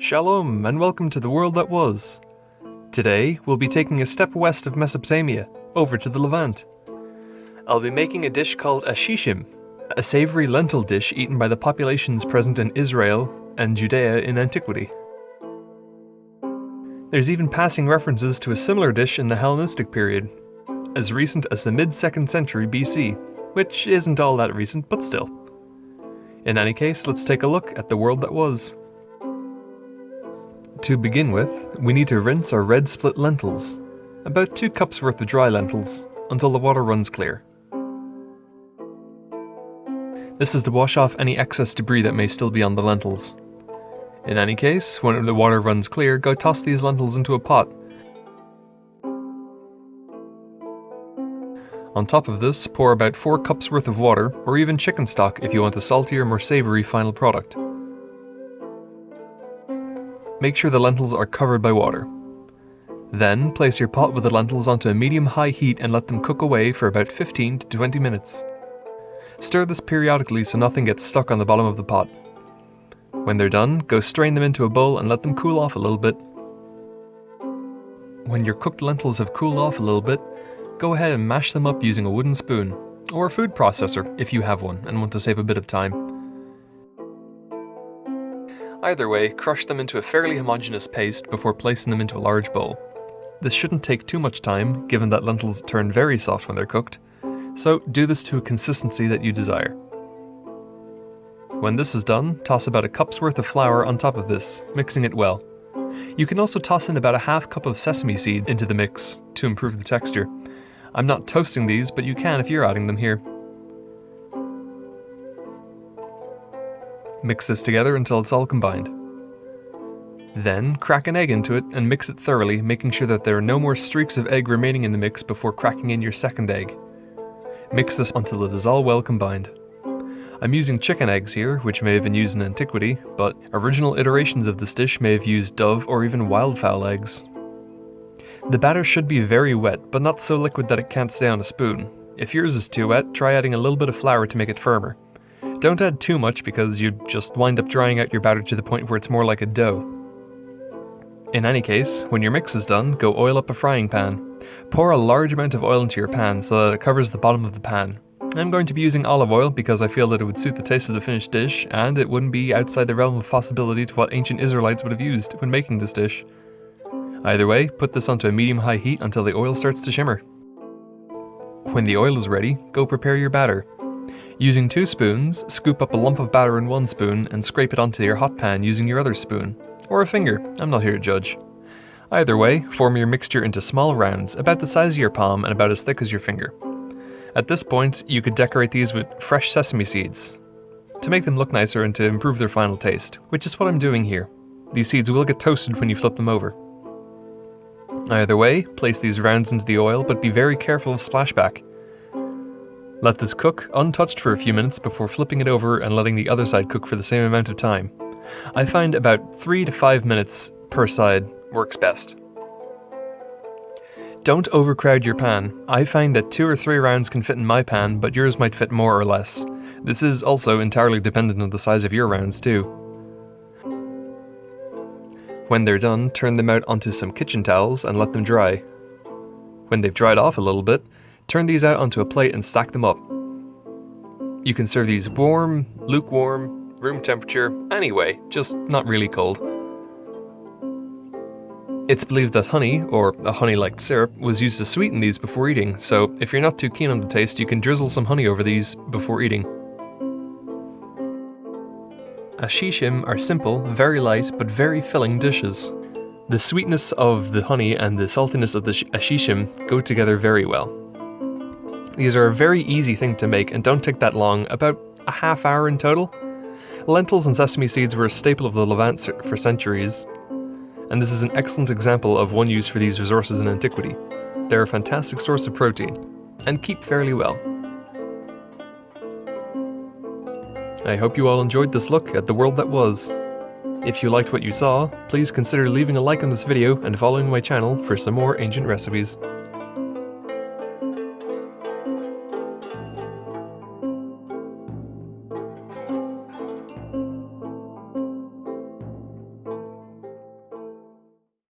Shalom and welcome to the world that was. Today we'll be taking a step west of Mesopotamia, over to the Levant. I'll be making a dish called Ashishim, a savoury lentil dish eaten by the populations present in Israel and Judea in antiquity. There's even passing references to a similar dish in the Hellenistic period, as recent as the mid-2nd century BC, which isn't all that recent, but still. In any case, let's take a look at the world that was. To begin with, we need to rinse our red split lentils, about 2 cups worth of dry lentils, until the water runs clear. This is to wash off any excess debris that may still be on the lentils. In any case, when the water runs clear, go toss these lentils into a pot. On top of this, pour about 4 cups worth of water, or even chicken stock if you want a saltier, more savoury final product. Make sure the lentils are covered by water. Then, place your pot with the lentils onto a medium-high heat and let them cook away for about 15 to 20 minutes. Stir this periodically so nothing gets stuck on the bottom of the pot. When they're done, go strain them into a bowl and let them cool off a little bit. When your cooked lentils have cooled off a little bit, go ahead and mash them up using a wooden spoon, or a food processor if you have one and want to save a bit of time. Either way, crush them into a fairly homogeneous paste before placing them into a large bowl. This shouldn't take too much time, given that lentils turn very soft when they're cooked, so do this to a consistency that you desire. When this is done, toss about a cup's worth of flour on top of this, mixing it well. You can also toss in about a half cup of sesame seeds into the mix to improve the texture. I'm not toasting these, but you can if you're adding them here. Mix this together until it's all combined. Then, crack an egg into it and mix it thoroughly, making sure that there are no more streaks of egg remaining in the mix before cracking in your second egg. Mix this until it is all well combined. I'm using chicken eggs here, which may have been used in antiquity, but original iterations of this dish may have used dove or even wildfowl eggs. The batter should be very wet, but not so liquid that it can't stay on a spoon. If yours is too wet, try adding a little bit of flour to make it firmer. Don't add too much because you'd just wind up drying out your batter to the point where it's more like a dough. In any case, when your mix is done, go oil up a frying pan. Pour a large amount of oil into your pan so that it covers the bottom of the pan. I'm going to be using olive oil because I feel that it would suit the taste of the finished dish, and it wouldn't be outside the realm of possibility to what ancient Israelites would have used when making this dish. Either way, put this onto a medium-high heat until the oil starts to shimmer. When the oil is ready, go prepare your batter. Using 2 spoons, scoop up a lump of batter in 1 spoon and scrape it onto your hot pan using your other spoon. Or a finger, I'm not here to judge. Either way, form your mixture into small rounds, about the size of your palm and about as thick as your finger. At this point, you could decorate these with fresh sesame seeds, to make them look nicer and to improve their final taste, which is what I'm doing here. These seeds will get toasted when you flip them over. Either way, place these rounds into the oil, but be very careful of splashback. Let this cook untouched for a few minutes before flipping it over and letting the other side cook for the same amount of time. I find about 3 to 5 minutes per side works best. Don't overcrowd your pan. I find that 2 or 3 rounds can fit in my pan, but yours might fit more or less. This is also entirely dependent on the size of your rounds too. When they're done, turn them out onto some kitchen towels and let them dry. When they've dried off a little bit, turn these out onto a plate and stack them up. You can serve these warm, lukewarm, room temperature, anyway, just not really cold. It's believed that honey, or a honey-like syrup, was used to sweeten these before eating, so if you're not too keen on the taste, you can drizzle some honey over these before eating. Ashishim are simple, very light, but very filling dishes. The sweetness of the honey and the saltiness of the ashishim go together very well. These are a very easy thing to make and don't take that long, about a half hour in total. Lentils and sesame seeds were a staple of the Levant for centuries, and this is an excellent example of one use for these resources in antiquity. They're a fantastic source of protein, and keep fairly well. I hope you all enjoyed this look at the world that was. If you liked what you saw, please consider leaving a like on this video and following my channel for some more ancient recipes.